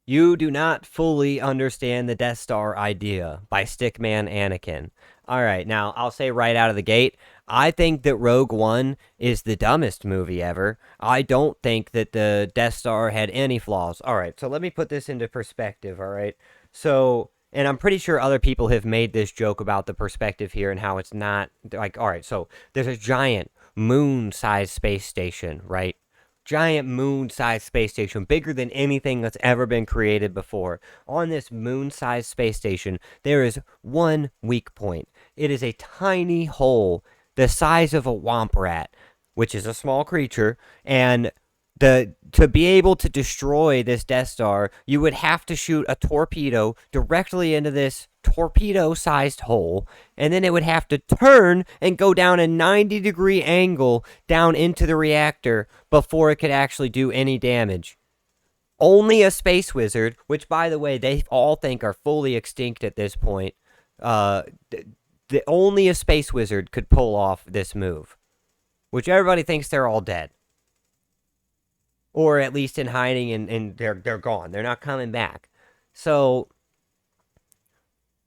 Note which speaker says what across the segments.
Speaker 1: You do not fully understand the Death Star idea by Stickman Anakin. All right, now I'll say right out of the gate, I think that Rogue One is the dumbest movie ever. I don't think that the Death Star had any flaws. All right, so let me put this into perspective, all right? So, and I'm pretty sure other people have made this joke about the perspective here and how it's not like, all right, so there's a giant moon-sized space station, right? Giant moon-sized space station, bigger than anything that's ever been created before. On this moon-sized space station, there is one weak point. It is a tiny hole the size of a womp rat, which is a small creature, and to be able to destroy this Death Star, you would have to shoot a torpedo directly into this torpedo-sized hole, and then it would have to turn and go down a 90-degree angle down into the reactor before it could actually do any damage. Only a space wizard, which, by the way, they all think are fully extinct at this point, only a space wizard could pull off this move, which everybody thinks they're all dead. Or at least in hiding, and they're gone. They're not coming back. So,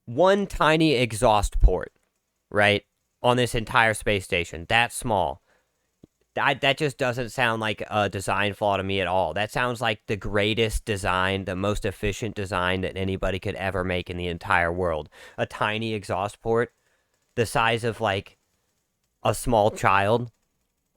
Speaker 1: one tiny exhaust port, right, on this entire space station, that small. That just doesn't sound like a design flaw to me at all. That sounds like the greatest design, the most efficient design that anybody could ever make in the entire world. A tiny exhaust port, the size of, like, a small child.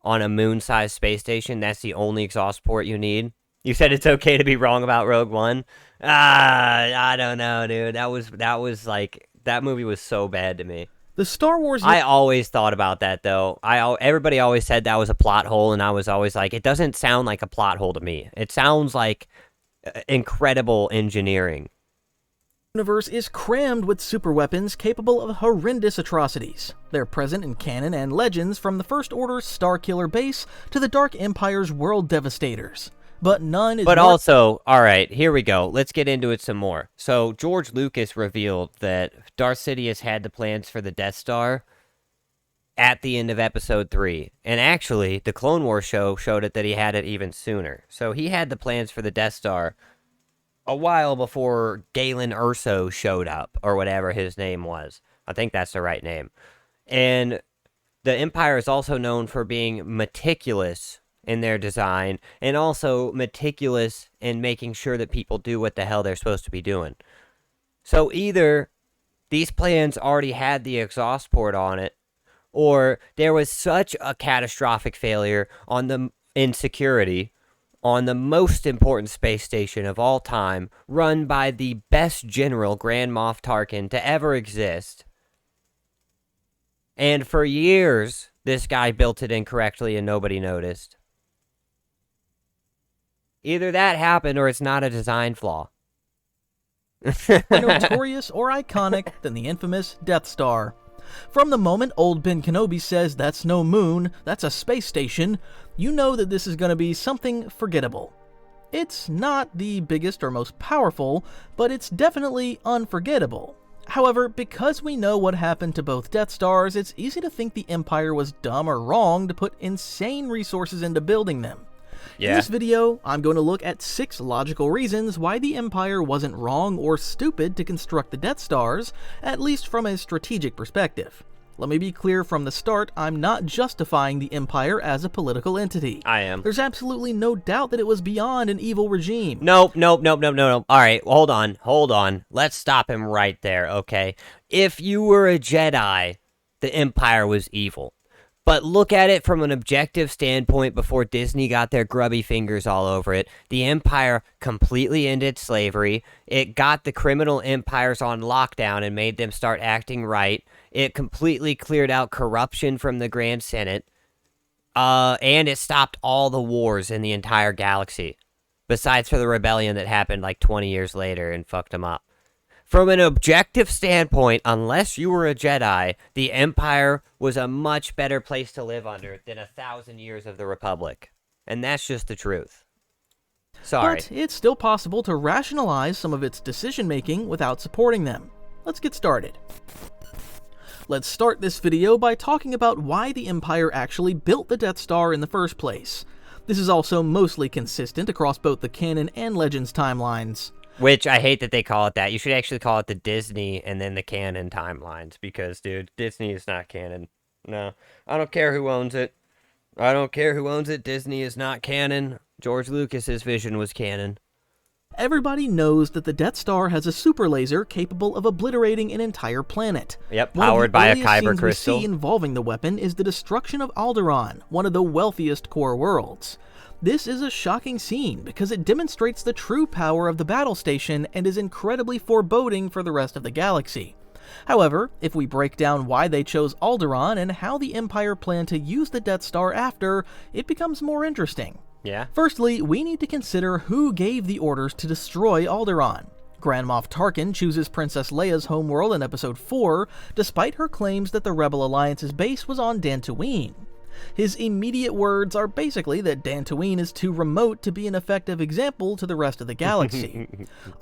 Speaker 1: On a moon-sized space station, that's the only exhaust port you need. You said it's okay to be wrong about Rogue One? I don't know, dude. That was like, that movie was so bad to me.
Speaker 2: The Star Wars...
Speaker 1: I always thought about that, though. Everybody always said that was a plot hole, and I was always like, it doesn't sound like a plot hole to me. It sounds like incredible engineering.
Speaker 2: Universe is crammed with superweapons capable of horrendous atrocities. They're present in canon and legends from the First Order's Starkiller base to the Dark Empire's World Devastators. But none is
Speaker 1: also, alright, here we go. Let's get into it some more. So, George Lucas revealed that Darth Sidious had the plans for the Death Star at the end of Episode 3. And actually, the Clone Wars show showed it that he had it even sooner. So, he had the plans for the Death Star a while before Galen Erso showed up, or whatever his name was. I think that's the right name. And the Empire is also known for being meticulous in their design, and also meticulous in making sure that people do what the hell they're supposed to be doing. So either these plans already had the exhaust port on it, or there was such a catastrophic failure on the insecurity on the most important space station of all time, run by the best general, Grand Moff Tarkin, to ever exist. And for years, this guy built it incorrectly and nobody noticed. Either that happened or it's not a design flaw.
Speaker 2: more notorious or iconic than the infamous Death Star. From the moment old Ben Kenobi says that's no moon, that's a space station, you know that this is going to be something forgettable. It's not the biggest or most powerful, but it's definitely unforgettable. However, because we know what happened to both Death Stars, it's easy to think the Empire was dumb or wrong to put insane resources into building them.
Speaker 1: Yeah.
Speaker 2: In this video, I'm going to look at 6 logical reasons why the Empire wasn't wrong or stupid to construct the Death Stars, at least from a strategic perspective. Let me be clear from the start, I'm not justifying the Empire as a political entity.
Speaker 1: I am.
Speaker 2: There's absolutely no doubt that it was beyond an evil regime.
Speaker 1: Nope. Alright, hold on. Let's stop him right there, okay? If you were a Jedi, the Empire was evil. But look at it from an objective standpoint before Disney got their grubby fingers all over it. The Empire completely ended slavery. It got the criminal empires on lockdown and made them start acting right. It completely cleared out corruption from the Grand Senate. And it stopped all the wars in the entire galaxy. Besides for the rebellion that happened like 20 years later and fucked them up. From an objective standpoint, unless you were a Jedi, the Empire was a much better place to live under than 1,000 years of the Republic. And that's just the truth. Sorry.
Speaker 2: But it's still possible to rationalize some of its decision-making without supporting them. Let's get started. Let's start this video by talking about why the Empire actually built the Death Star in the first place. This is also mostly consistent across both the canon and Legends timelines.
Speaker 1: Which I hate that they call it that. You should actually call it the Disney and then the canon timelines because, dude, Disney is not canon. No, I don't care who owns it. I don't care who owns it. Disney is not canon. George Lucas's vision was canon.
Speaker 2: Everybody knows that the Death Star has a super laser capable of obliterating an entire planet.
Speaker 1: Yep,
Speaker 2: One of
Speaker 1: powered
Speaker 2: the
Speaker 1: by a
Speaker 2: earliest
Speaker 1: kyber
Speaker 2: scenes
Speaker 1: crystal.
Speaker 2: we see involving the weapon is the destruction of Alderaan, one of the wealthiest core worlds. This is a shocking scene because it demonstrates the true power of the battle station and is incredibly foreboding for the rest of the galaxy. However, if we break down why they chose Alderaan and how the Empire planned to use the Death Star after, it becomes more interesting.
Speaker 1: Yeah.
Speaker 2: Firstly, we need to consider who gave the orders to destroy Alderaan. Grand Moff Tarkin chooses Princess Leia's homeworld in Episode 4, despite her claims that the Rebel Alliance's base was on Dantooine. His immediate words are basically that Dantooine is too remote to be an effective example to the rest of the galaxy.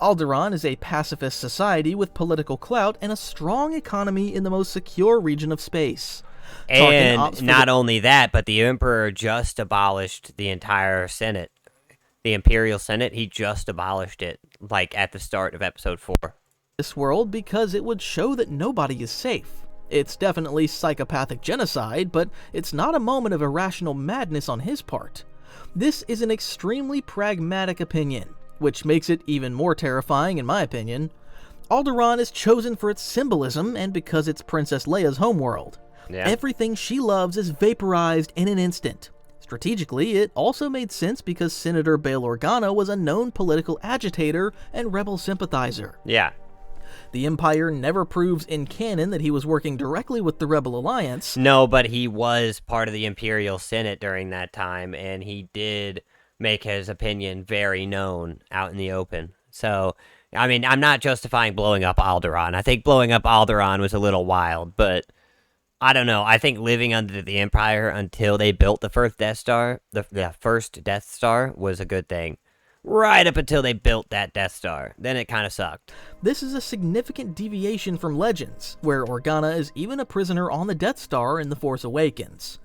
Speaker 2: Alderaan is a pacifist society with political clout and a strong economy in the most secure region of space.
Speaker 1: And not only that, but the Emperor just abolished the entire Senate. The Imperial Senate, he just abolished it, like at the start of Episode 4.
Speaker 2: This world because it would show that nobody is safe. It's definitely psychopathic genocide, but it's not a moment of irrational madness on his part. This is an extremely pragmatic opinion, which makes it even more terrifying in my opinion. Alderaan is chosen for its symbolism and because it's Princess Leia's homeworld.
Speaker 1: Yeah.
Speaker 2: Everything she loves is vaporized in an instant. Strategically, it also made sense because Senator Bail Organa was a known political agitator and rebel sympathizer.
Speaker 1: Yeah.
Speaker 2: The Empire never proves in canon that he was working directly with the Rebel Alliance.
Speaker 1: No, but he was part of the Imperial Senate during that time, and he did make his opinion very known out in the open. So, I mean, I'm not justifying blowing up Alderaan. I think blowing up Alderaan was a little wild, but I don't know. I think living under the Empire until they built the first Death Star, the first Death Star, was a good thing. Right up until they built that Death Star. Then it kind of sucked.
Speaker 2: This is a significant deviation from Legends, where Organa is even a prisoner on the Death Star in The Force Awakens.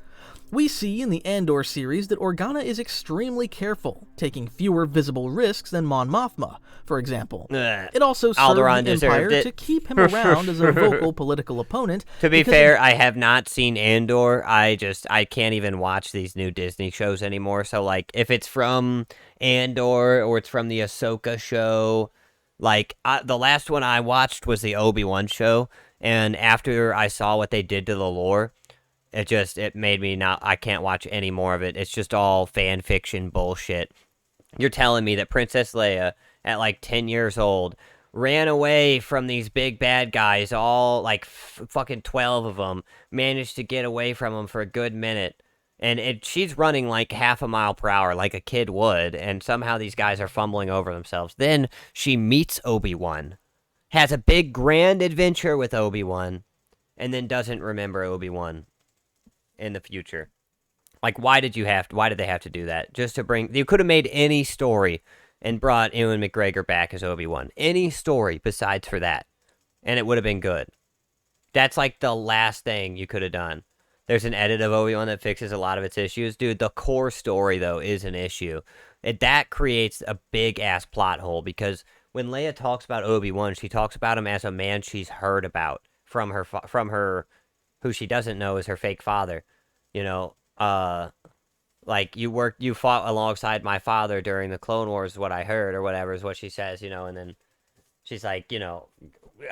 Speaker 2: We see in the Andor series that Organa is extremely careful, taking fewer visible risks than Mon Mothma, for example. It also served
Speaker 1: Alderaan
Speaker 2: the Empire
Speaker 1: deserved it.
Speaker 2: to keep him around as a vocal political opponent.
Speaker 1: To be fair, I have not seen Andor. I can't even watch these new Disney shows anymore. So, like, if it's from Andor or it's from the Ahsoka show, like, the last one I watched was the Obi-Wan show, and after I saw what they did to the lore, it made me I can't watch any more of it. It's just all fan fiction bullshit. You're telling me that Princess Leia, at like 10 years old, ran away from these big bad guys, all like fucking 12 of them, managed to get away from them for a good minute, and she's running like half a mile per hour like a kid would, and somehow these guys are fumbling over themselves. Then she meets Obi-Wan, has a big grand adventure with Obi-Wan, and then doesn't remember Obi-Wan in the future. Like, why did they have to do that? Just to you could have made any story and brought Ewan McGregor back as Obi-Wan. Any story besides for that. And it would have been good. That's like the last thing you could have done. There's an edit of Obi-Wan that fixes a lot of its issues. Dude, the core story, though, is an issue. That creates a big-ass plot hole, because when Leia talks about Obi-Wan, she talks about him as a man she's heard about from her who she doesn't know is her fake father. You know, like, you fought alongside my father during the Clone Wars, what I heard, or whatever is what she says, you know, and then she's like, you know,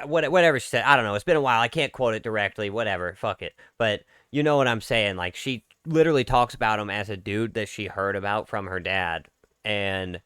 Speaker 1: whatever she said. I don't know. It's been a while. I can't quote it directly. Whatever. Fuck it. But you know what I'm saying. Like, she literally talks about him as a dude that she heard about from her dad. And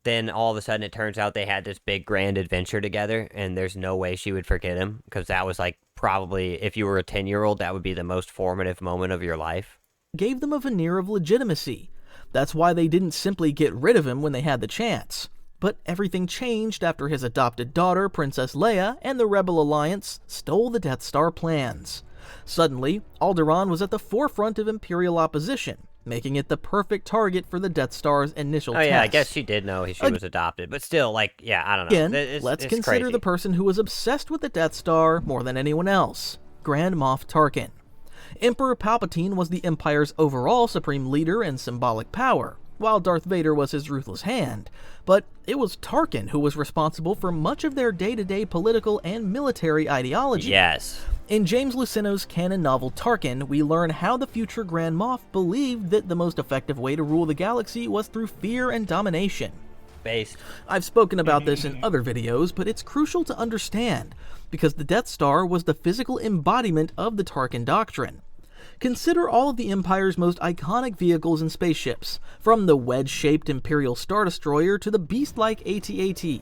Speaker 1: then all of a sudden it turns out they had this big grand adventure together, and there's no way she would forget him, because that was like probably, if you were a 10-year-old, that would be the most formative moment of your life.
Speaker 2: Gave them a veneer of legitimacy. That's why they didn't simply get rid of him when they had the chance. But everything changed after his adopted daughter, Princess Leia, and the Rebel Alliance stole the Death Star plans. Suddenly, Alderaan was at the forefront of Imperial opposition, making it the perfect target for the Death Star's initial test.
Speaker 1: Oh yeah, I guess she did know she was adopted, but still, like, yeah, I don't know.
Speaker 2: Again, let's consider
Speaker 1: crazy.
Speaker 2: the person who was obsessed with the Death Star more than anyone else, Grand Moff Tarkin. Emperor Palpatine was the Empire's overall supreme leader and symbolic power, while Darth Vader was his ruthless hand, but it was Tarkin who was responsible for much of their day-to-day political and military ideology.
Speaker 1: Yes.
Speaker 2: In James Luceno's canon novel Tarkin, we learn how the future Grand Moff believed that the most effective way to rule the galaxy was through fear and domination.
Speaker 1: Based.
Speaker 2: I've spoken about this in other videos, but it's crucial to understand, because the Death Star was the physical embodiment of the Tarkin doctrine. Consider all of the Empire's most iconic vehicles and spaceships, from the wedge-shaped Imperial Star Destroyer to the beast-like AT-AT.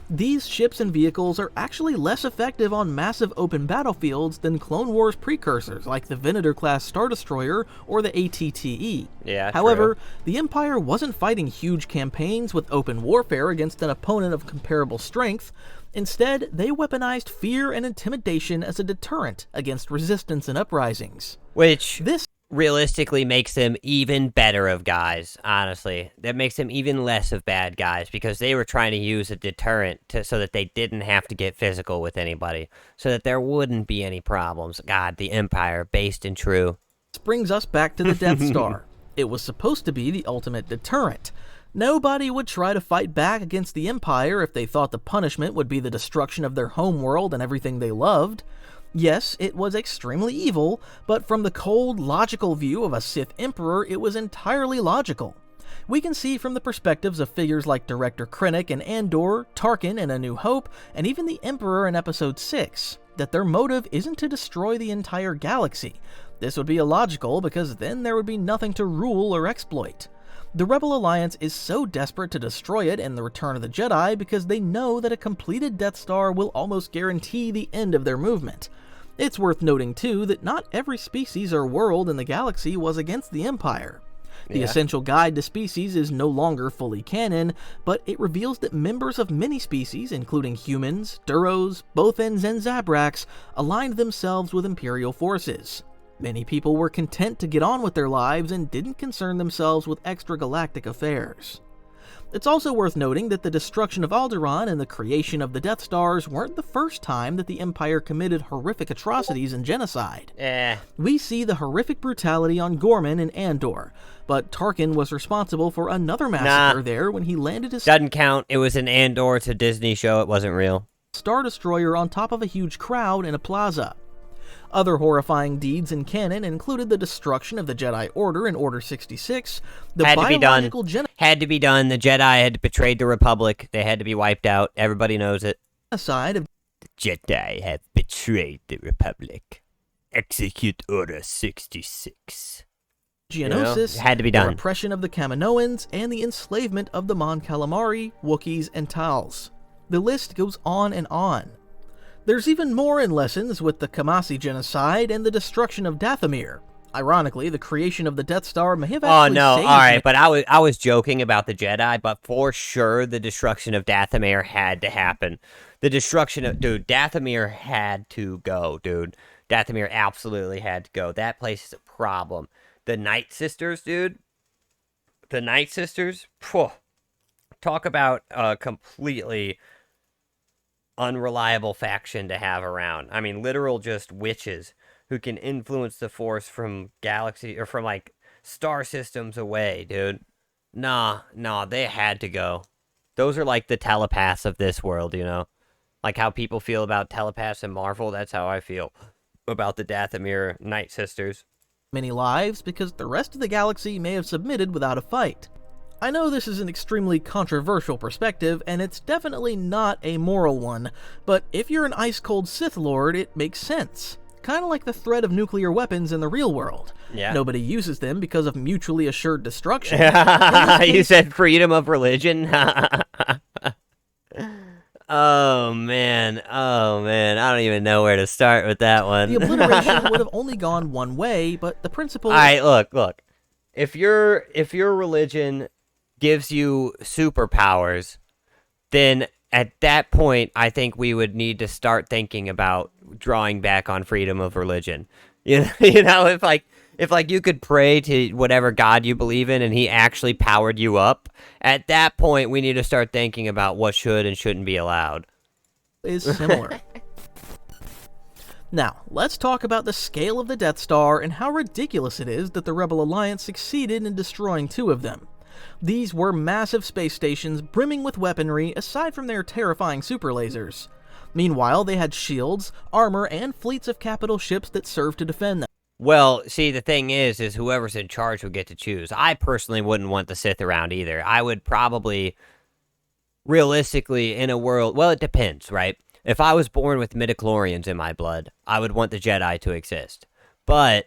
Speaker 2: These ships and vehicles are actually less effective on massive open battlefields than Clone Wars precursors like the Venator-class Star Destroyer or the AT-TE.
Speaker 1: Yeah,
Speaker 2: However,
Speaker 1: true.
Speaker 2: the Empire wasn't fighting huge campaigns with open warfare against an opponent of comparable strength. Instead, they weaponized fear and intimidation as a deterrent against resistance and uprisings.
Speaker 1: Which
Speaker 2: This
Speaker 1: realistically makes them even better of guys, honestly. That makes them even less of bad guys, because they were trying to use a deterrent so that they didn't have to get physical with anybody, so that there wouldn't be any problems. God, the Empire, based and true.
Speaker 2: brings us back to the Death Star. It was supposed to be the ultimate deterrent. Nobody would try to fight back against the Empire if they thought the punishment would be the destruction of their homeworld and everything they loved. Yes, it was extremely evil, but from the cold, logical view of a Sith Emperor, it was entirely logical. We can see from the perspectives of figures like Director Krennic in Andor, Tarkin in A New Hope, and even the Emperor in Episode 6, that their motive isn't to destroy the entire galaxy. This would be illogical because then there would be nothing to rule or exploit. The Rebel Alliance is so desperate to destroy it in The Return of the Jedi because they know that a completed Death Star will almost guarantee the end of their movement. It's worth noting, too, that not every species or world in the galaxy was against the Empire. The Essential Guide to Species is no longer fully canon, but it reveals that members of many species, including humans, Duros, Bothans, and Zabraks, aligned themselves with Imperial forces. Many people were content to get on with their lives and didn't concern themselves with extragalactic affairs. It's also worth noting that the destruction of Alderaan and the creation of the Death Stars weren't the first time that the Empire committed horrific atrocities and genocide. We see the horrific brutality on Gorman in Andor, but Tarkin was responsible for another massacre there when he landed his
Speaker 1: Doesn't count. It was an Andor. It's a Disney show. It wasn't real.
Speaker 2: Star Destroyer on top of a huge crowd in a plaza. Other horrifying deeds in canon included the destruction of the Jedi Order in Order 66, the
Speaker 1: Had to be done.
Speaker 2: biological
Speaker 1: Had to be done. The Jedi had betrayed the Republic. They had to be wiped out. Everybody knows it.
Speaker 2: genocide of
Speaker 1: The Jedi have betrayed the Republic. Execute Order 66.
Speaker 2: Geonosis,
Speaker 1: Had to be
Speaker 2: the
Speaker 1: done.
Speaker 2: repression of the Kaminoans, and the enslavement of the Mon Calamari, Wookiees, and Tals. The list goes on and on. There's even more in Lessons with the Kamasi genocide and the destruction of Dathomir. Ironically, the creation of the Death Star may have actually saved
Speaker 1: alright, but I was joking about the Jedi, but for sure the destruction of Dathomir had to happen. The destruction of... Dude, Dathomir had to go, dude. Dathomir absolutely had to go. That place is a problem. The Night Sisters, dude. The Night Sisters, phew. Talk about a completely unreliable faction to have around. I mean, literal just witches who can influence the Force from galaxy or from like star systems away, dude. Nah, they had to go. Those are like the telepaths of this world, you know? Like how people feel about telepaths in Marvel, that's how I feel about the Dathomir Night Sisters.
Speaker 2: many lives because the rest of the galaxy may have submitted without a fight. I know this is an extremely controversial perspective, and it's definitely not a moral one, but if you're an ice-cold Sith Lord, it makes sense. Kind of like the threat of nuclear weapons in the real world.
Speaker 1: Yeah.
Speaker 2: Nobody uses them because of mutually assured destruction.
Speaker 1: You said freedom of religion? Oh man, I don't even know where to start with that one.
Speaker 2: The obliteration would have only gone one way, but the principle...
Speaker 1: Alright, look. If your religion gives you superpowers, then at that point, I think we would need to start thinking about drawing back on freedom of religion. You know, if you could pray to whatever God you believe in and he actually powered you up, at that point we need to start thinking about what should and shouldn't be allowed.
Speaker 2: is similar. Now, let's talk about the scale of the Death Star and how ridiculous it is that the Rebel Alliance succeeded in destroying two of them. These were massive space stations brimming with weaponry aside from their terrifying super lasers. Meanwhile, they had shields, armor, and fleets of capital ships that served to defend them.
Speaker 1: Well, see, the thing is whoever's in charge would get to choose. I personally wouldn't want the Sith around either. I would probably, realistically, in a world, well, it depends, right? If I was born with midichlorians in my blood, I would want the Jedi to exist. But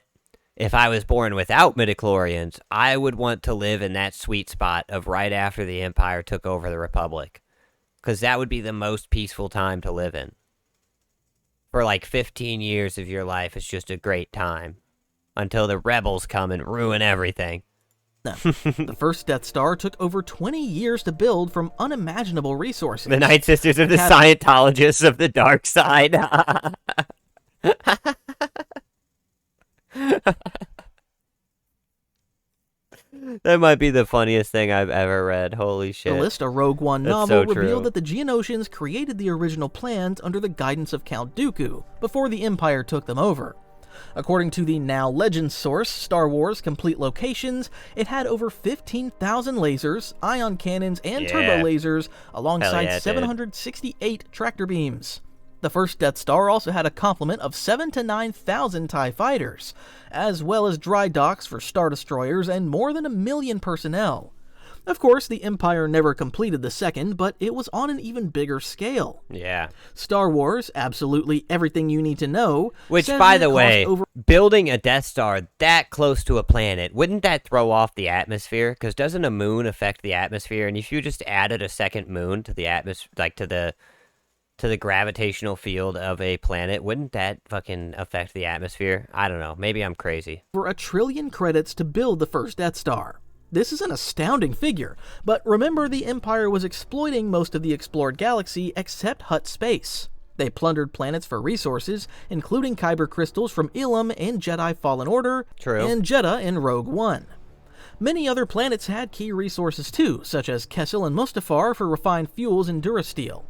Speaker 1: if I was born without midichlorians, I would want to live in that sweet spot of right after the Empire took over the Republic. Because that would be the most peaceful time to live in. For like 15 years of your life, it's just a great time. Until the rebels come and ruin everything.
Speaker 2: The first Death Star took over 20 years to build from unimaginable resources.
Speaker 1: The Night Sisters are the Scientologists of the dark side. That might be the funniest thing I've ever read. Holy shit.
Speaker 2: The list, a Rogue One
Speaker 1: That's
Speaker 2: novel,
Speaker 1: so
Speaker 2: revealed
Speaker 1: true.
Speaker 2: that the Geonosians created the original plans under the guidance of Count Dooku, before the Empire took them over. According to the now Legends source, Star Wars Complete Locations, it had over 15,000 lasers, ion cannons, and turbo lasers, alongside 768 tractor beams. The first Death Star also had a complement of 7,000 to 9,000 TIE fighters, as well as dry docks for Star Destroyers and more than 1 million personnel. Of course, the Empire never completed the second, but it was on an even bigger scale.
Speaker 1: Yeah.
Speaker 2: Star Wars, absolutely everything you need to know.
Speaker 1: Which, by the way, building a Death Star that close to a planet, wouldn't that throw off the atmosphere? Because doesn't a moon affect the atmosphere? And if you just added a second moon to the atmosphere, like to the gravitational field of a planet, wouldn't that fucking affect the atmosphere? I don't know. Maybe I'm crazy.
Speaker 2: For 1 trillion credits to build the first Death Star. This is an astounding figure, but remember the Empire was exploiting most of the explored galaxy except Hutt space. They plundered planets for resources, including Kyber crystals from Ilum in Jedi Fallen Order, and Jedha in Rogue One. Many other planets had key resources too, such as Kessel and Mustafar for refined fuels and Durasteel.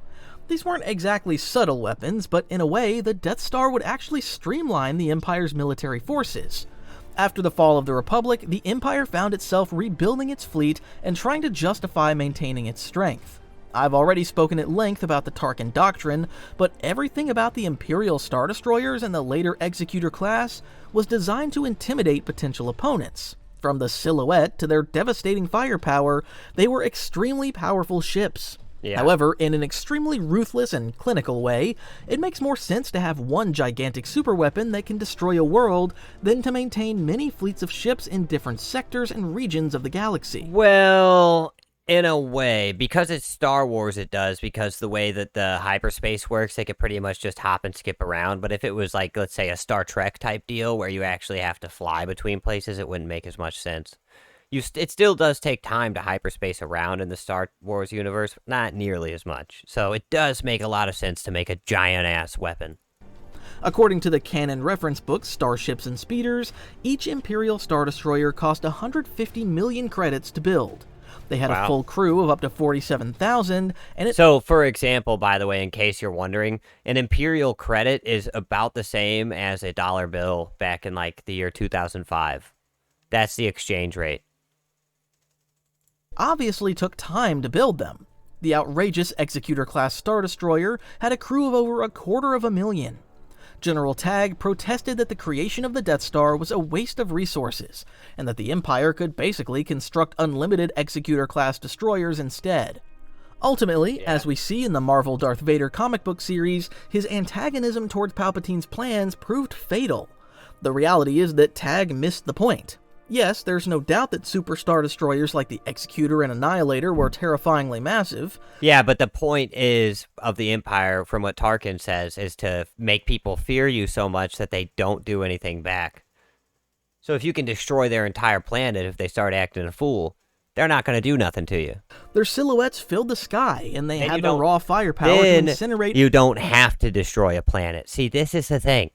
Speaker 2: These weren't exactly subtle weapons, but in a way, the Death Star would actually streamline the Empire's military forces. After the fall of the Republic, the Empire found itself rebuilding its fleet and trying to justify maintaining its strength. I've already spoken at length about the Tarkin Doctrine, but everything about the Imperial Star Destroyers and the later Executor class was designed to intimidate potential opponents. From the silhouette to their devastating firepower, they were extremely powerful ships.
Speaker 1: Yeah.
Speaker 2: However, in an extremely ruthless and clinical way, it makes more sense to have one gigantic superweapon that can destroy a world than to maintain many fleets of ships in different sectors and regions of the galaxy.
Speaker 1: Well, in a way, because it's Star Wars it does, because the way that the hyperspace works, they could pretty much just hop and skip around. But if it was like, let's say, a Star Trek type deal where you actually have to fly between places, it wouldn't make as much sense. It still does take time to hyperspace around in the Star Wars universe, but not nearly as much. So it does make a lot of sense to make a giant-ass weapon.
Speaker 2: According to the canon reference book Starships and Speeders, each Imperial Star Destroyer cost 150 million credits to build. They had a full crew of up to 47,000, and
Speaker 1: So, for example, by the way, in case you're wondering, an Imperial credit is about the same as a dollar bill back in, like, the year 2005. That's the exchange rate.
Speaker 2: Obviously took time to build them. The outrageous Executor-class Star Destroyer had a crew of over 250,000. General Tagg protested that the creation of the Death Star was a waste of resources, and that the Empire could basically construct unlimited Executor-class destroyers instead. Ultimately, as we see in the Marvel Darth Vader comic book series, his antagonism towards Palpatine's plans proved fatal. The reality is that Tagg missed the point. Yes, there's no doubt that super Star Destroyers like the Executor and Annihilator were terrifyingly massive.
Speaker 1: Yeah, but the point is of the Empire, from what Tarkin says, is to make people fear you so much that they don't do anything back. So if you can destroy their entire planet if they start acting a fool, they're not going to do nothing to you.
Speaker 2: Their silhouettes filled the sky, and they had the raw firepower to incinerate...
Speaker 1: You don't have to destroy a planet. See, this is the thing.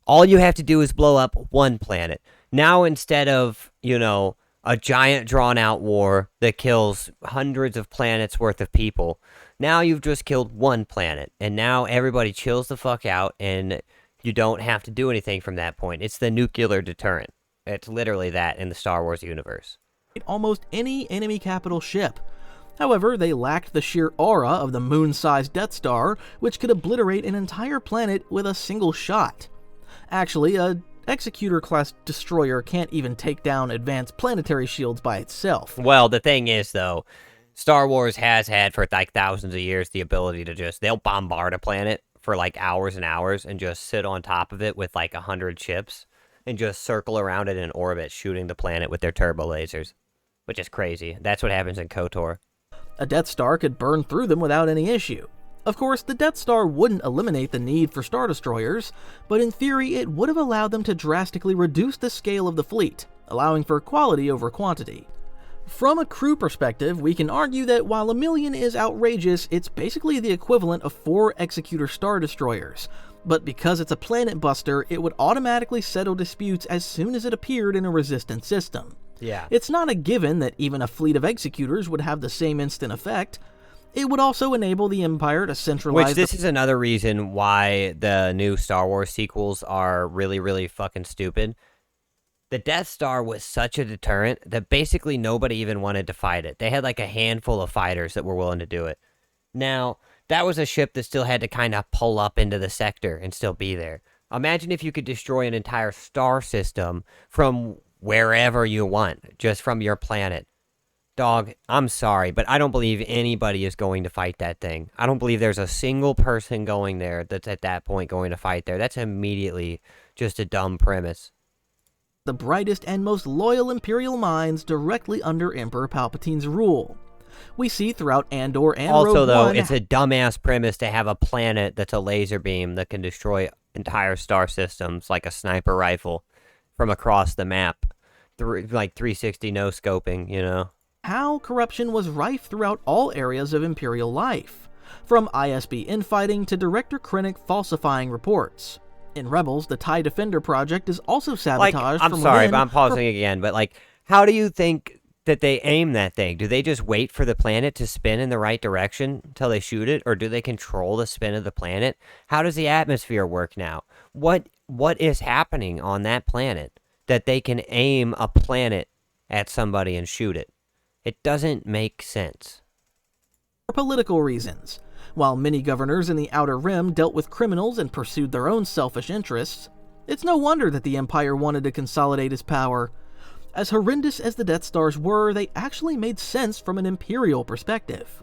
Speaker 1: All you have to do is blow up one planet. Now, instead of, a giant drawn-out war that kills hundreds of planets worth of people, now you've just killed one planet. And now everybody chills the fuck out, and you don't have to do anything from that point. It's the nuclear deterrent. It's literally that in the Star Wars universe.
Speaker 2: almost any enemy capital ship. However, they lacked the sheer aura of the moon-sized Death Star, which could obliterate an entire planet with a single shot. Actually, a Executor-class destroyer can't even take down advanced planetary shields by itself.
Speaker 1: Well, the thing is, though, Star Wars has had for like thousands of years the ability to they'll bombard a planet for like hours and hours and just sit on top of it with like 100 ships and just circle around it in orbit, shooting the planet with their turbo lasers, which is crazy. That's what happens in KOTOR.
Speaker 2: A Death Star could burn through them without any issue. Of course, the Death Star wouldn't eliminate the need for Star Destroyers, but in theory it would have allowed them to drastically reduce the scale of the fleet, allowing for quality over quantity. From a crew perspective, we can argue that while 1 million is outrageous, it's basically the equivalent of 4 Executor Star Destroyers, but because it's a planet buster, it would automatically settle disputes as soon as it appeared in a resistant system.
Speaker 1: Yeah.
Speaker 2: It's not a given that even a fleet of Executors would have the same instant effect. It would also enable the Empire to centralize...
Speaker 1: Which this is another reason why the new Star Wars sequels are really, really fucking stupid. The Death Star was such a deterrent that basically nobody even wanted to fight it. They had like a handful of fighters that were willing to do it. Now, that was a ship that still had to kind of pull up into the sector and still be there. Imagine if you could destroy an entire star system from wherever you want, just from your planet. Dog, I'm sorry, but I don't believe anybody is going to fight that thing. I don't believe there's a single person going there that's at that point going to fight there. That's immediately just a dumb premise.
Speaker 2: The brightest and most loyal Imperial minds directly under Emperor Palpatine's rule. We see throughout Andor and
Speaker 1: Also,
Speaker 2: Rogue
Speaker 1: though,
Speaker 2: One...
Speaker 1: it's a dumbass premise to have a planet that's a laser beam that can destroy entire star systems like a sniper rifle from across the map. Like 360 no-scoping, you know?
Speaker 2: How corruption was rife throughout all areas of Imperial life, from ISB infighting to Director Krennic falsifying reports. In Rebels, the TIE Defender project is also sabotaged
Speaker 1: I'm
Speaker 2: from
Speaker 1: sorry,
Speaker 2: within
Speaker 1: but I'm pausing again, but like, how do you think that they aim that thing? Do they just wait for the planet to spin in the right direction until they shoot it, or do they control the spin of the planet? How does the atmosphere work now? What is happening on that planet that they can aim a planet at somebody and shoot it? It doesn't make sense.
Speaker 2: For political reasons. While many governors in the Outer Rim dealt with criminals and pursued their own selfish interests, it's no wonder that the Empire wanted to consolidate its power. As horrendous as the Death Stars were, they actually made sense from an Imperial perspective.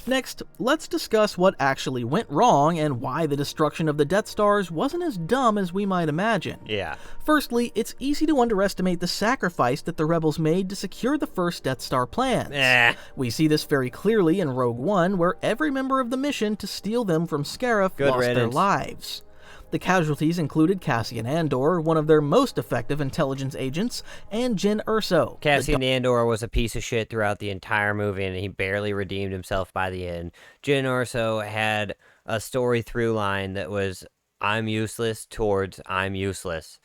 Speaker 2: Next, let's discuss what actually went wrong and why the destruction of the Death Stars wasn't as dumb as we might imagine.
Speaker 1: Yeah.
Speaker 2: Firstly, it's easy to underestimate the sacrifice that the Rebels made to secure the first Death Star plans. We see this very clearly in Rogue One, where every member of the mission to steal them from Scarif lost their lives. The casualties included Cassian Andor, one of their most effective intelligence agents, and Jyn Erso.
Speaker 1: Cassian Andor was a piece of shit throughout the entire movie, and he barely redeemed himself by the end. Jyn Erso had a story through line that was, I'm useless towards I'm useless.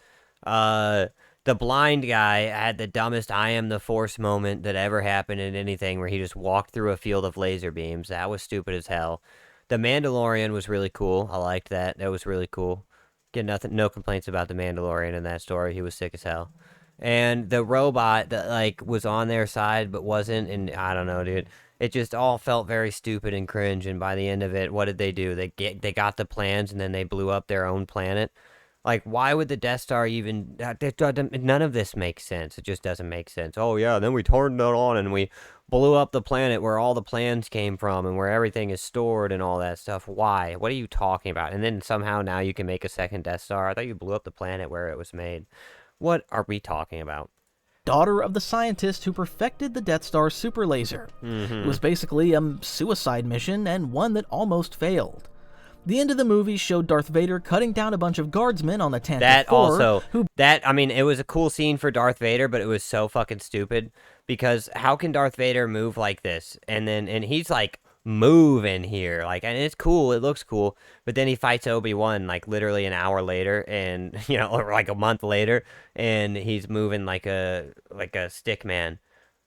Speaker 1: The blind guy had the dumbest I am the Force moment that ever happened in anything, where he just walked through a field of laser beams. That was stupid as hell. The Mandalorian was really cool. I liked that. That was really cool. Get no complaints about the Mandalorian in that story. He was sick as hell. And the robot that like was on their side but wasn't, and I don't know, dude. It just all felt very stupid and cringe. And by the end of it, what did they do? They got the plans and then they blew up their own planet. Like, why would the Death Star even... None of this makes sense. It just doesn't make sense. Oh, yeah, then we turned it on and we blew up the planet where all the plans came from and where everything is stored and all that stuff. Why? What are you talking about? And then somehow now you can make a second Death Star. I thought you blew up the planet where it was made. What are we talking about?
Speaker 2: Daughter of the scientist who perfected the Death Star super laser. It was basically a suicide mission, and one that almost failed. The end of the movie showed Darth Vader cutting down a bunch of guardsmen on the Tantive 4,
Speaker 1: it was a cool scene for Darth Vader, but it was so fucking stupid, because how can Darth Vader move like this? And he's like moving here, like, and it's cool, it looks cool, but then he fights Obi-Wan like literally an hour later, and or like a month later, and he's moving like a stickman.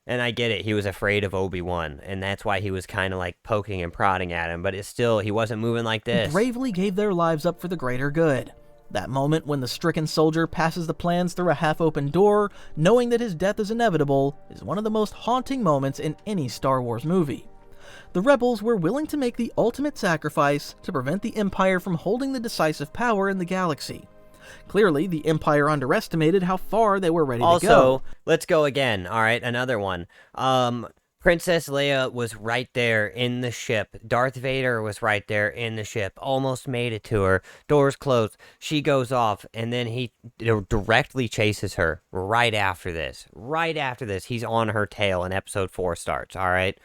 Speaker 1: And I get it, he was afraid of Obi-Wan, and that's why he was kind of like poking and prodding at him, but it's still, he wasn't moving like this.
Speaker 2: Bravely gave their lives up for the greater good. That moment when the stricken soldier passes the plans through a half-open door, knowing that his death is inevitable, is one of the most haunting moments in any Star Wars movie. The rebels were willing to make the ultimate sacrifice to prevent the Empire from holding the decisive power in the galaxy. Clearly, the Empire underestimated how far they were ready to go.
Speaker 1: Also, let's go again. All right, another one. Princess Leia was right there in the ship. Darth Vader was right there in the ship. Almost made it to her. Doors closed. She goes off, and then he directly chases her right after this. Right after this, he's on her tail, and episode 4 starts, all right?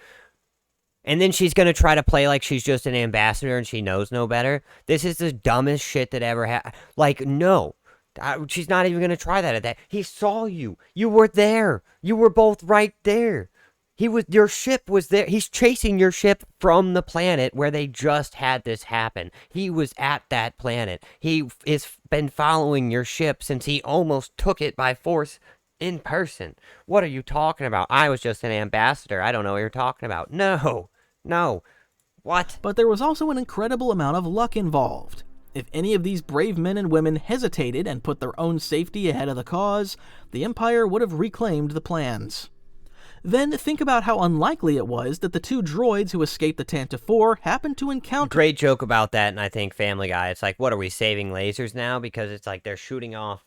Speaker 1: And then she's going to try to play like she's just an ambassador and she knows no better. This is the dumbest shit that ever happened. Like, no. She's not even going to try that at that. He saw you. You were there. You were both right there. Your ship was there. He's chasing your ship from the planet where they just had this happen. He was at that planet. He has been following your ship since he almost took it by force in person. What are you talking about? I was just an ambassador. I don't know what you're talking about. No. What?
Speaker 2: But there was also an incredible amount of luck involved. If any of these brave men and women hesitated and put their own safety ahead of the cause, the Empire would have reclaimed the plans. Then think about how unlikely it was that the two droids who escaped the Tantive 4 happened to encounter...
Speaker 1: Great joke about that, and I think Family Guy. It's like, what are we, saving lasers now? Because it's like they're shooting off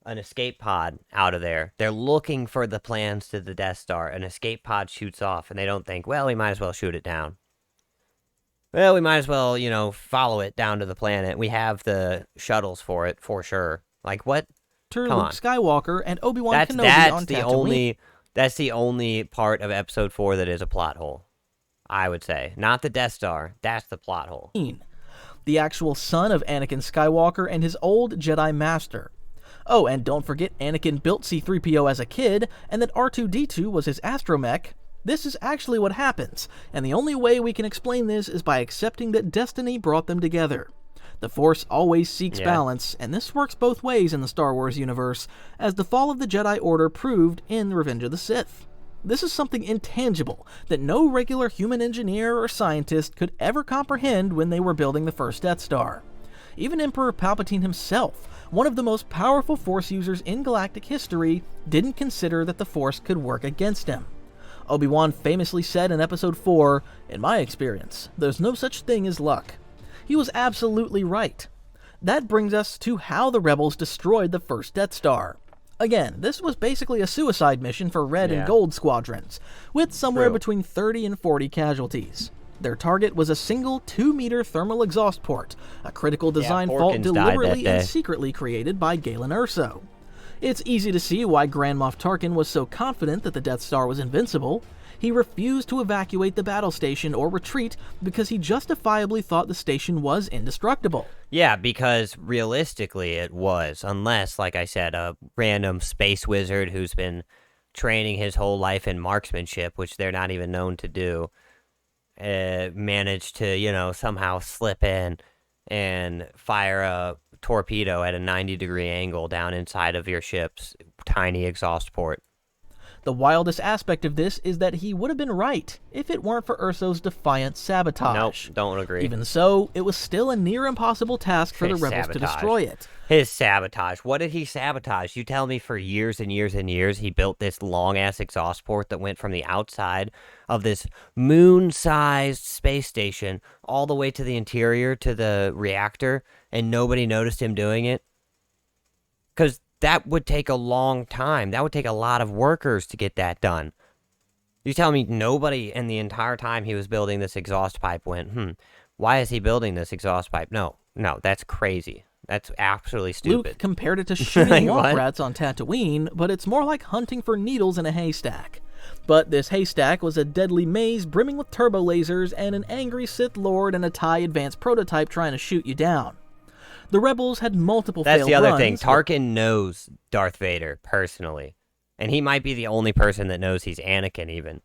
Speaker 1: an escape pod out of there. They're looking for the plans to the Death Star. An escape pod shoots off, and they don't think, well, we might as well shoot it down. Well, we might as well, follow it down to the planet. We have the shuttles for it, for sure. Like, what? Come on.
Speaker 2: Luke Skywalker and Obi-Wan Kenobi on Tatooine.
Speaker 1: That's the only part of episode 4 that is a plot hole, I would say. Not the Death Star. That's the plot hole.
Speaker 2: The actual son of Anakin Skywalker and his old Jedi Master. Oh, and don't forget Anakin built C-3PO as a kid, and that R2-D2 was his astromech. This is actually what happens, and the only way we can explain this is by accepting that destiny brought them together. The Force always seeks balance, and this works both ways in the Star Wars universe, as the fall of the Jedi Order proved in Revenge of the Sith. This is something intangible that no regular human engineer or scientist could ever comprehend when they were building the first Death Star. Even Emperor Palpatine himself, one of the most powerful Force users in galactic history, didn't consider that the Force could work against him. Obi-Wan famously said in Episode 4, "In my experience, there's no such thing as luck." He was absolutely right. That brings us to how the rebels destroyed the first Death Star. Again, this was basically a suicide mission for Red and Gold squadrons, with somewhere between 30 and 40 casualties. Their target was a single 2-meter thermal exhaust port, a critical design fault deliberately and secretly created by Galen Erso. It's easy to see why Grand Moff Tarkin was so confident that the Death Star was invincible. He refused to evacuate the battle station or retreat because he justifiably thought the station was indestructible.
Speaker 1: Yeah, because realistically it was, unless, like I said, a random space wizard who's been training his whole life in marksmanship, which they're not even known to do, managed to, somehow slip in and fire a torpedo at a 90-degree angle down inside of your ship's tiny exhaust port.
Speaker 2: The wildest aspect of this is that he would have been right if it weren't for Erso's defiant sabotage.
Speaker 1: Nope, don't agree.
Speaker 2: Even so, it was still a near impossible task for the rebels to destroy it.
Speaker 1: His sabotage. What did he sabotage? You tell me for years and years and years he built this long-ass exhaust port that went from the outside of this moon-sized space station all the way to the interior, to the reactor, and nobody noticed him doing it? Because that would take a long time. That would take a lot of workers to get that done. You tell me nobody in the entire time he was building this exhaust pipe went, why is he building this exhaust pipe? No, that's crazy. That's absolutely stupid.
Speaker 2: Luke compared it to shooting womp rats on Tatooine, but it's more like hunting for needles in a haystack. But this haystack was a deadly maze brimming with turbo lasers and an angry Sith Lord and a TIE advanced prototype trying to shoot you down. The rebels had multiple failed runs.
Speaker 1: That's the other thing. Tarkin knows Darth Vader personally. And he might be the only person that knows he's Anakin even.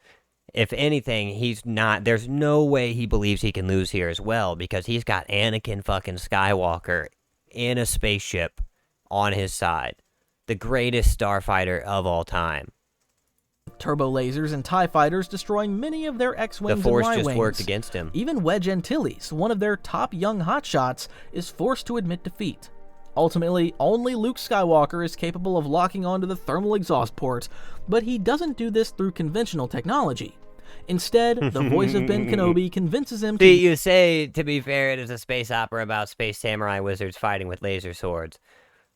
Speaker 1: If anything, he's not. There's no way he believes he can lose here as well, because he's got Anakin fucking Skywalker in a spaceship on his side. The greatest starfighter of all time.
Speaker 2: Turbo lasers and TIE fighters destroying many of their X-Wings and Y-Wings.
Speaker 1: The Force just worked against him.
Speaker 2: Even Wedge Antilles, one of their top young hotshots, is forced to admit defeat. Ultimately, only Luke Skywalker is capable of locking onto the thermal exhaust port, but he doesn't do this through conventional technology. Instead, the voice of Ben Kenobi convinces him to
Speaker 1: See, you say, to be fair, it is a space opera about space samurai wizards fighting with laser swords.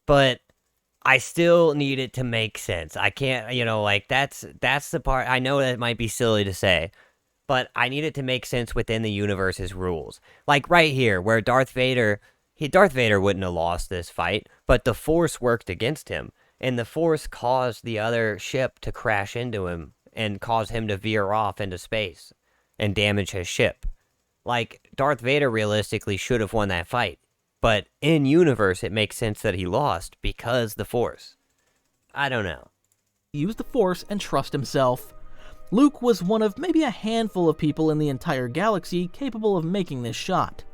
Speaker 1: But I still need it to make sense. I can't, like, that's the part. I know that might be silly to say, but I need it to make sense within the universe's rules. Like right here, where Darth Vader wouldn't have lost this fight, but the Force worked against him, and the Force caused the other ship to crash into him and cause him to veer off into space and damage his ship. Like, Darth Vader realistically should have won that fight, but in universe it makes sense that he lost because the Force. I don't know.
Speaker 2: use the Force and trust himself. Luke was one of maybe a handful of people in the entire galaxy capable of making this shot.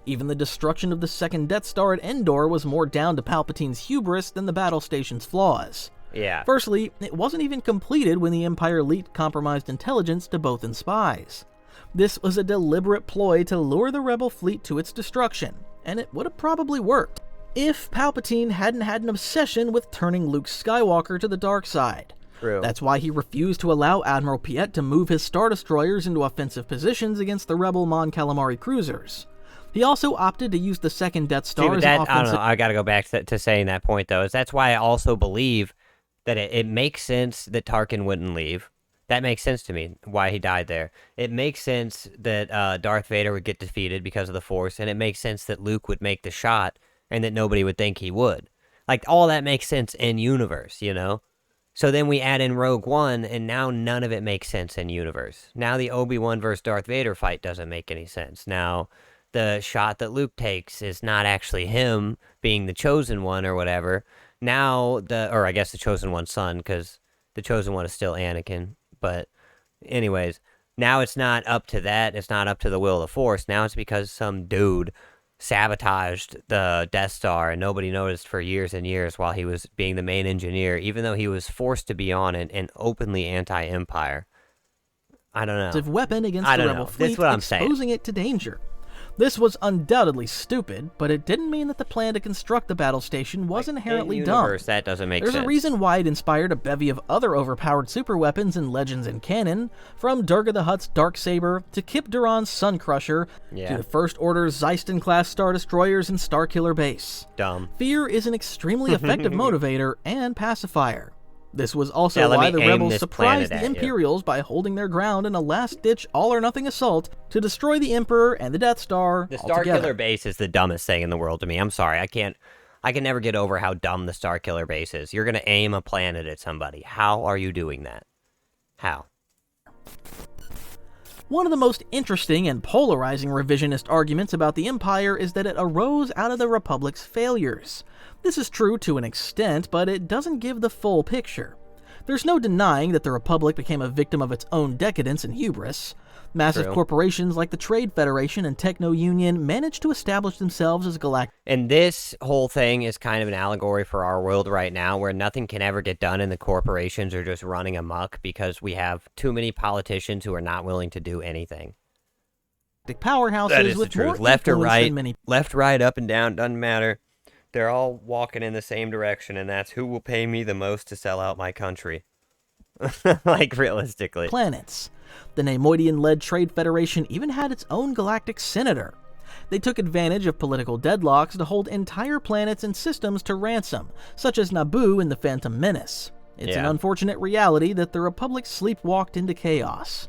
Speaker 2: Even the destruction of the second Death Star at Endor was more down to Palpatine's hubris than the battle station's flaws.
Speaker 1: Yeah.
Speaker 2: Firstly, it wasn't even completed when the Empire leaked compromised intelligence to Bothan spies. This was a deliberate ploy to lure the Rebel fleet to its destruction, and it would have probably worked if Palpatine hadn't had an obsession with turning Luke Skywalker to the dark side.
Speaker 1: True.
Speaker 2: That's why he refused to allow Admiral Piet to move his Star Destroyers into offensive positions against the Rebel Mon Calamari cruisers. He also opted to use the second Death Star as an offensive...
Speaker 1: I don't know, I gotta go back to saying that point, though. That's why I also believe that it makes sense that Tarkin wouldn't leave. That makes sense to me, why he died there. It makes sense that Darth Vader would get defeated because of the Force, and it makes sense that Luke would make the shot, and that nobody would think he would. Like, all that makes sense in universe, So then we add in Rogue One, and now none of it makes sense in universe. Now the Obi-Wan versus Darth Vader fight doesn't make any sense. Now the shot that Luke takes is not actually him being the chosen one or whatever. Now or I guess the chosen one's son, because the chosen one is still Anakin. But anyways, now it's not up to that. It's not up to the will of the Force. Now it's because some dude sabotaged the Death Star and nobody noticed for years and years while he was being the main engineer, even though he was forced to be on it and openly anti-Empire. I don't know.
Speaker 2: Weapon against the Rebel fleet, exposing it to danger. This was undoubtedly stupid, but it didn't mean that the plan to construct the battle station was inherently dumb.
Speaker 1: That doesn't make sense.
Speaker 2: There's a reason why it inspired a bevy of other overpowered superweapons in Legends and canon, from Durga the Hutt's Darksaber to Kip Duran's Sun Crusher to the First Order's Zeiston-class Star Destroyers and Starkiller Base.
Speaker 1: Dumb.
Speaker 2: Fear is an extremely effective motivator and pacifier. This was also why the Rebels surprised the Imperials by holding their ground in a last-ditch all-or-nothing assault to destroy the Emperor and the Death Star
Speaker 1: The
Speaker 2: altogether.
Speaker 1: Starkiller Base is the dumbest thing in the world to me. I'm sorry. I can never get over how dumb the Starkiller Base is. You're going to aim a planet at somebody. How are you doing that? How?
Speaker 2: One of the most interesting and polarizing revisionist arguments about the Empire is that it arose out of the Republic's failures. This is true to an extent, but it doesn't give the full picture. There's no denying that the Republic became a victim of its own decadence and hubris. Massive corporations like the Trade Federation and Techno Union managed to establish themselves as galactic.
Speaker 1: And this whole thing is kind of an allegory for our world right now, where nothing can ever get done and the corporations are just running amok because we have too many politicians who are not willing to do anything.
Speaker 2: Powerhouses
Speaker 1: That is
Speaker 2: with
Speaker 1: the truth.
Speaker 2: more
Speaker 1: Left or
Speaker 2: influence
Speaker 1: right,
Speaker 2: than many.
Speaker 1: left, right, up and down, doesn't matter. They're all walking in the same direction, and that's who will pay me the most to sell out my country. Like, realistically.
Speaker 2: Planets. The Neimoidian-led Trade Federation even had its own galactic senator. They took advantage of political deadlocks to hold entire planets and systems to ransom, such as Naboo in The Phantom Menace. It's an unfortunate reality that the Republic sleepwalked into chaos.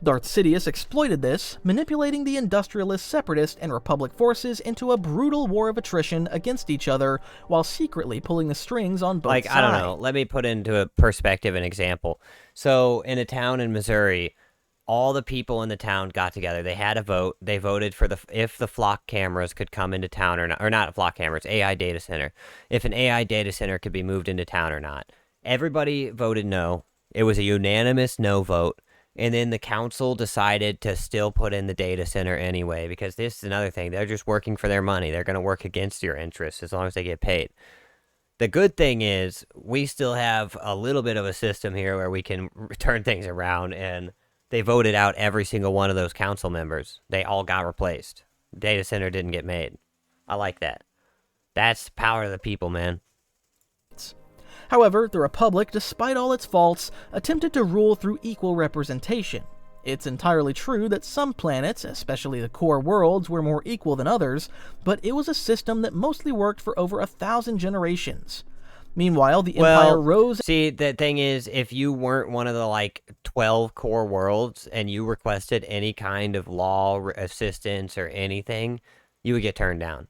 Speaker 2: Darth Sidious exploited this, manipulating the industrialist, separatist, and Republic forces into a brutal war of attrition against each other, while secretly pulling the strings on both sides.
Speaker 1: I don't know. Let me put into a perspective an example. So, in a town in Missouri, all the people in the town got together. They had a vote. They voted for if the flock cameras could come into town or not flock cameras, AI data center. If an AI data center could be moved into town or not. Everybody voted no. It was a unanimous no vote. And then the council decided to still put in the data center anyway, because this is another thing. They're just working for their money. They're going to work against your interests as long as they get paid. The good thing is we still have a little bit of a system here where we can turn things around, and they voted out every single one of those council members. They all got replaced. Data center didn't get made. I like that. That's the power of the people, man.
Speaker 2: However, the Republic, despite all its faults, attempted to rule through equal representation. It's entirely true that some planets, especially the core worlds, were more equal than others, but it was a system that mostly worked for over 1,000 generations. Meanwhile, the Empire rose...
Speaker 1: See, the thing is, if you weren't one of the, 12 core worlds, and you requested any kind of law assistance or anything, you would get turned down.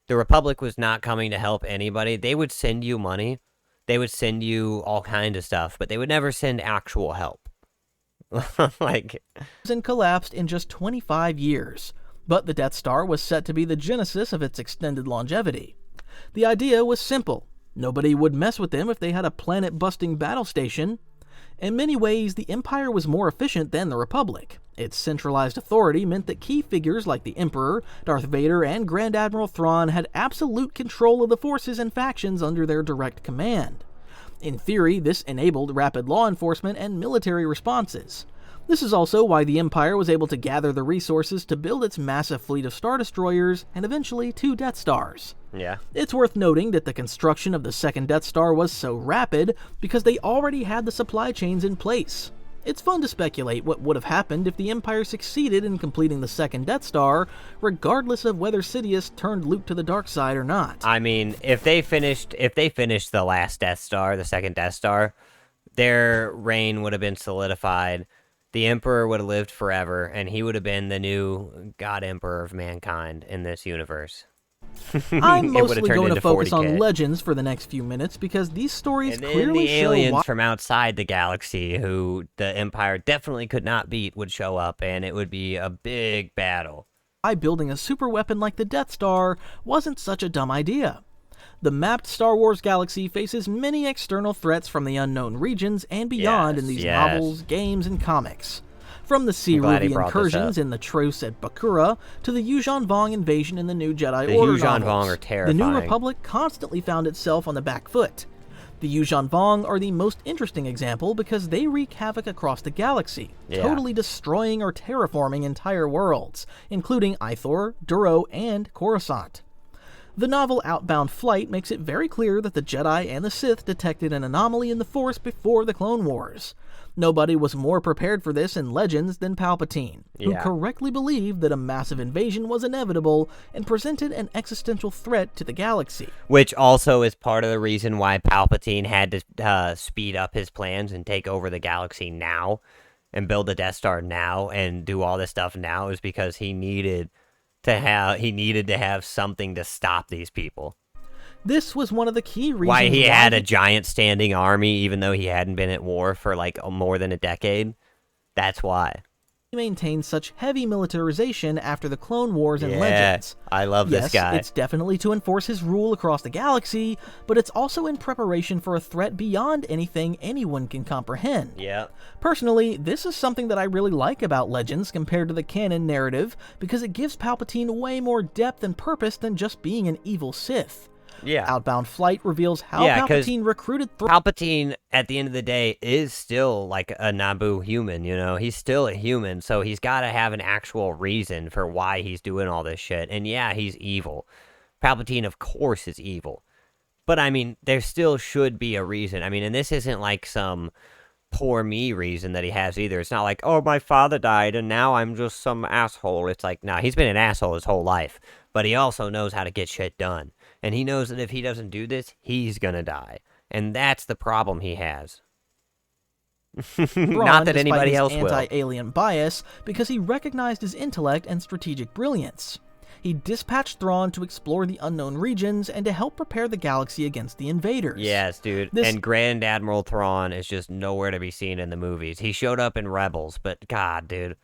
Speaker 1: The Republic was not coming to help anybody. They would send you money. They would send you all kinds of stuff, but they would never send actual help.
Speaker 2: And collapsed in just 25 years. But the Death Star was set to be the genesis of its extended longevity. The idea was simple. Nobody would mess with them if they had a planet-busting battle station. In many ways, the Empire was more efficient than the Republic. Its centralized authority meant that key figures like the Emperor, Darth Vader, and Grand Admiral Thrawn had absolute control of the forces and factions under their direct command. In theory, this enabled rapid law enforcement and military responses. This is also why the Empire was able to gather the resources to build its massive fleet of Star Destroyers and eventually 2 Death Stars.
Speaker 1: Yeah.
Speaker 2: It's worth noting that the construction of the second Death Star was so rapid because they already had the supply chains in place. It's fun to speculate what would have happened if the Empire succeeded in completing the second Death Star, regardless of whether Sidious turned Luke to the dark side or not.
Speaker 1: I mean, if they finished the last Death Star, the second Death Star, their reign would have been solidified. The Emperor would have lived forever, and he would have been the new God Emperor of mankind in this universe.
Speaker 2: I'm mostly going to focus on Legends for the next few minutes because these stories clearly
Speaker 1: the aliens from outside the galaxy who the Empire definitely could not beat would show up, and it would be a big battle.
Speaker 2: Why building a super weapon like the Death Star wasn't such a dumb idea. The mapped Star Wars galaxy faces many external threats from the unknown regions and beyond in these novels, games, and comics. From the Sea-Ruby incursions in the Truce at Bakura to the Yuuzhan Vong invasion in the New Jedi Order
Speaker 1: Yuuzhan
Speaker 2: novels,
Speaker 1: Vong are terrifying.
Speaker 2: The New Republic constantly found itself on the back foot. The Yuuzhan Vong are the most interesting example because they wreak havoc across the galaxy, totally destroying or terraforming entire worlds, including Ithor, Duro, and Coruscant. The novel Outbound Flight makes it very clear that the Jedi and the Sith detected an anomaly in the Force before the Clone Wars. Nobody was more prepared for this in Legends than Palpatine, who correctly believed that a massive invasion was inevitable and presented an existential threat to the galaxy.
Speaker 1: Which also is part of the reason why Palpatine had to speed up his plans and take over the galaxy now and build the Death Star now and do all this stuff now, is because he needed to have something to stop these people.
Speaker 2: This was one of the key reasons
Speaker 1: why he had a giant standing army, even though he hadn't been at war for more than a decade. That's why.
Speaker 2: He maintained such heavy militarization after the Clone Wars and Legends.
Speaker 1: I love this guy.
Speaker 2: It's definitely to enforce his rule across the galaxy, but it's also in preparation for a threat beyond anything anyone can comprehend.
Speaker 1: Yeah.
Speaker 2: Personally, this is something that I really like about Legends compared to the canon narrative, because it gives Palpatine way more depth and purpose than just being an evil Sith.
Speaker 1: Yeah.
Speaker 2: Outbound Flight reveals how Palpatine recruited...
Speaker 1: Palpatine, at the end of the day, is still like a Naboo human, you know? He's still a human, so he's got to have an actual reason for why he's doing all this shit. And yeah, he's evil. Palpatine, of course, is evil. But, I mean, there still should be a reason. I mean, and this isn't like some poor me reason that he has either. It's not like, oh, my father died, and now I'm just some asshole. It's like, nah, he's been an asshole his whole life. But he also knows how to get shit done. And he knows that if he doesn't do this, he's gonna die. And that's the problem he has. Not that anybody else will.
Speaker 2: Anti-alien bias, because he recognized his intellect and strategic brilliance. He dispatched Thrawn to explore the unknown regions and to help prepare the galaxy against the invaders.
Speaker 1: Yes, dude. And Grand Admiral Thrawn is just nowhere to be seen in the movies. He showed up in Rebels, but God, dude.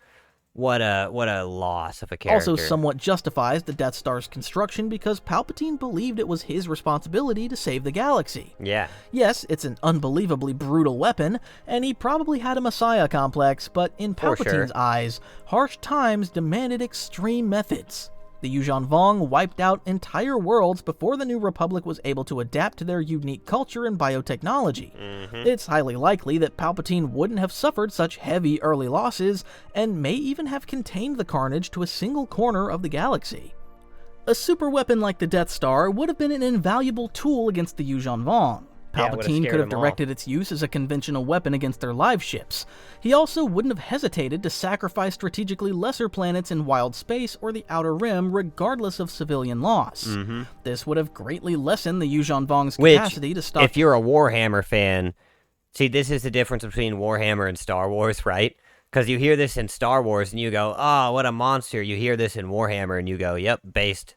Speaker 1: What a loss of a character.
Speaker 2: Also somewhat justifies the Death Star's construction because Palpatine believed it was his responsibility to save the galaxy.
Speaker 1: Yeah.
Speaker 2: Yes, it's an unbelievably brutal weapon, and he probably had a messiah complex, but in Palpatine's eyes, harsh times demanded extreme methods. The Yuuzhan Vong wiped out entire worlds before the New Republic was able to adapt to their unique culture and biotechnology. It's highly likely that Palpatine wouldn't have suffered such heavy early losses, and may even have contained the carnage to a single corner of the galaxy. A superweapon like the Death Star would have been an invaluable tool against the Yuuzhan Vong.
Speaker 1: Yeah, it would've
Speaker 2: Palpatine
Speaker 1: scared
Speaker 2: could have
Speaker 1: them all.
Speaker 2: directed its use as a conventional weapon against their live ships. He also wouldn't have hesitated to sacrifice strategically lesser planets in wild space or the Outer Rim regardless of civilian loss. This would have greatly lessened the Yuuzhan Vong's capacity to stop...
Speaker 1: If you're a Warhammer fan, see, this is the difference between Warhammer and Star Wars, right? Because you hear this in Star Wars and you go, oh, what a monster. You hear this in Warhammer and you go, yep, based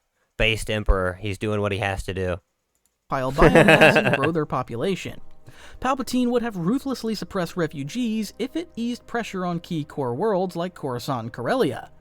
Speaker 1: Emperor. He's doing what he has to do.
Speaker 2: Biomass and grow their population. Palpatine would have ruthlessly suppressed refugees if it eased pressure on key core worlds like Coruscant and Corellia.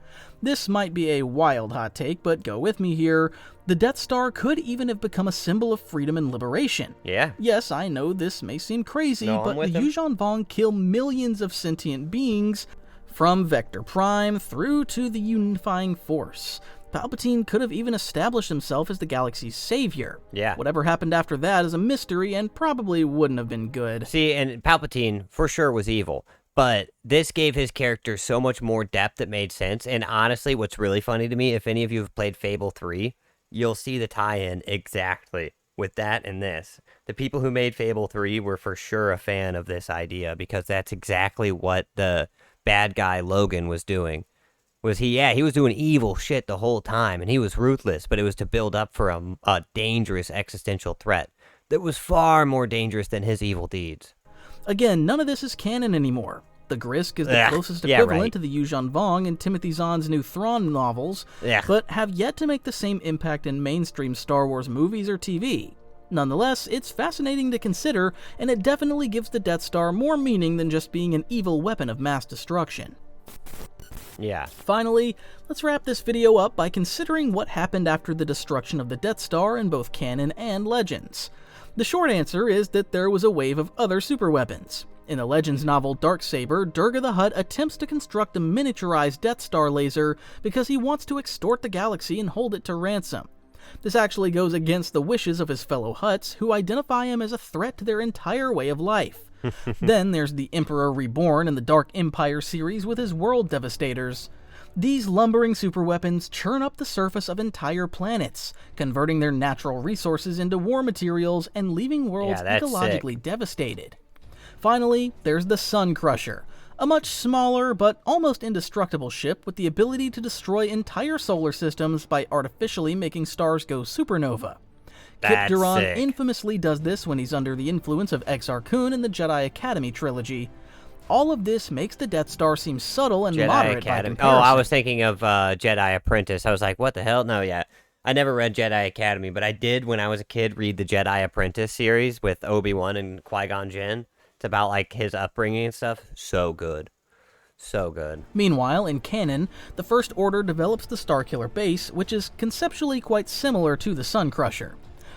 Speaker 2: This might be a wild hot take, but go with me here. The Death Star could even have become a symbol of freedom and liberation.
Speaker 1: Yeah.
Speaker 2: Yes, I know this may seem crazy,
Speaker 1: No, I'm
Speaker 2: but
Speaker 1: with
Speaker 2: the
Speaker 1: him.
Speaker 2: Yuuzhan Vong kill millions of sentient beings, from Vector Prime through to the Unifying Force. Palpatine could have even established himself as the galaxy's savior.
Speaker 1: Yeah.
Speaker 2: Whatever happened after that is a mystery and probably wouldn't have been good.
Speaker 1: See, and Palpatine for sure was evil, but this gave his character so much more depth that made sense. And honestly, what's really funny to me, if any of you have played Fable 3, you'll see the tie-in exactly with that and this. The people who made Fable 3 were for sure a fan of this idea because that's exactly what the bad guy Logan was doing. He was doing evil shit the whole time, and he was ruthless, but it was to build up for a dangerous existential threat that was far more dangerous than his evil deeds.
Speaker 2: Again, none of this is canon anymore. The Grisk is the closest equivalent to the Yuuzhan Vong in Timothy Zahn's new Thrawn novels, but have yet to make the same impact in mainstream Star Wars movies or TV. Nonetheless, it's fascinating to consider, and it definitely gives the Death Star more meaning than just being an evil weapon of mass destruction.
Speaker 1: Yeah.
Speaker 2: Finally, let's wrap this video up by considering what happened after the destruction of the Death Star in both canon and Legends. The short answer is that there was a wave of other superweapons. In the Legends novel Darksaber, Durga the Hutt attempts to construct a miniaturized Death Star laser because he wants to extort the galaxy and hold it to ransom. This actually goes against the wishes of his fellow Hutts, who identify him as a threat to their entire way of life. Then there's the Emperor Reborn in the Dark Empire series with his world devastators. These lumbering superweapons churn up the surface of entire planets, converting their natural resources into war materials and leaving worlds ecologically devastated. Finally, there's the Sun Crusher, a much smaller but almost indestructible ship with the ability to destroy entire solar systems by artificially making stars go supernova. Kip Duran infamously does this when he's under the influence of Exar Kun in the Jedi Academy trilogy. All of this makes the Death Star seem subtle and moderate by comparison.
Speaker 1: Oh, I was thinking of Jedi Apprentice. I was like, what the hell? No, yeah. I never read Jedi Academy, but I did when I was a kid read the Jedi Apprentice series with Obi-Wan and Qui-Gon Jinn. It's about like his upbringing and stuff. So good. So good.
Speaker 2: Meanwhile, in canon, the First Order develops the Starkiller base, which is conceptually quite similar to the Sun Crusher.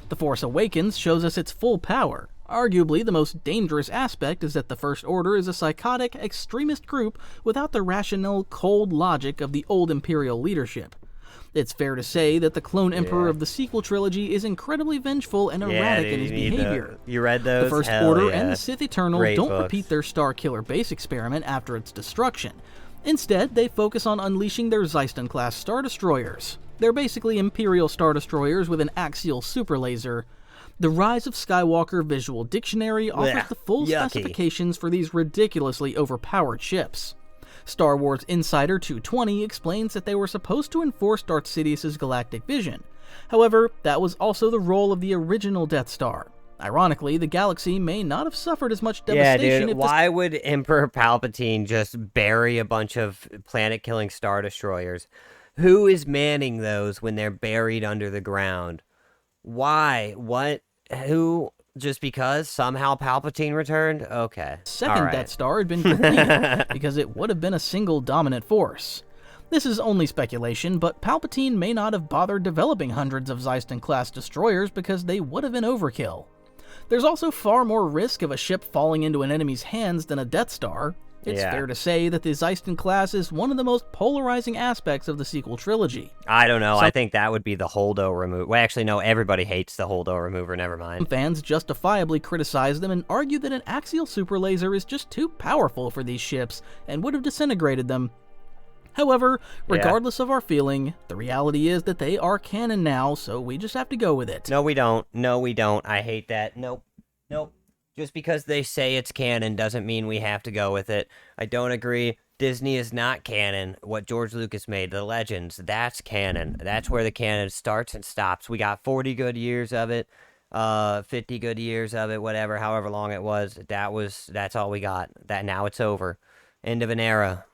Speaker 2: The Force Awakens shows us its full power. Arguably, the most dangerous aspect is that the First Order is a psychotic, extremist group without the rational, cold logic of the old Imperial leadership. It's fair to say that the Clone Emperor of the sequel trilogy is incredibly vengeful and erratic in his behavior.
Speaker 1: You read those?
Speaker 2: The First Order and the Sith Eternal don't repeat their Starkiller base experiment after its destruction. Instead, they focus on unleashing their Zeiston-class Star Destroyers. They're basically Imperial Star Destroyers with an axial super laser. The Rise of Skywalker Visual Dictionary offers the full specifications for these ridiculously overpowered ships. Star Wars Insider 220 explains that they were supposed to enforce Darth Sidious's galactic vision. However, that was also the role of the original Death Star. Ironically, the galaxy may not have suffered as much devastation
Speaker 1: if why would Emperor Palpatine just bury a bunch of planet-killing Star Destroyers? Who is manning those when they're buried under the ground? Why? What? Who? Just because somehow Palpatine returned? Okay.
Speaker 2: Second Death Star had been completed, because it would have been a single dominant force. This is only speculation, but Palpatine may not have bothered developing hundreds of Zeiston-class destroyers because they would have been overkill. There's also far more risk of a ship falling into an enemy's hands than a Death Star. It's fair to say that the Zeiston class is one of the most polarizing aspects of the sequel trilogy.
Speaker 1: I don't know. I think that would be the Holdo remover. Well, actually, no. Everybody hates the Holdo remover. Never mind.
Speaker 2: Some fans justifiably criticize them and argue that an axial super laser is just too powerful for these ships and would have disintegrated them. However,
Speaker 1: Yeah.
Speaker 2: regardless of our feeling, the reality is that they are canon now, so we just have to go with it.
Speaker 1: No, we don't. No, we don't. I hate that. Nope. Nope. Just because they say it's canon doesn't mean we have to go with it. I don't agree. Disney is not canon. What George Lucas made, the Legends, that's canon. That's where the canon starts and stops. We got 40 good years of it, 50 good years of it, whatever, however long it was. That's all we got. That now it's over. End of an era.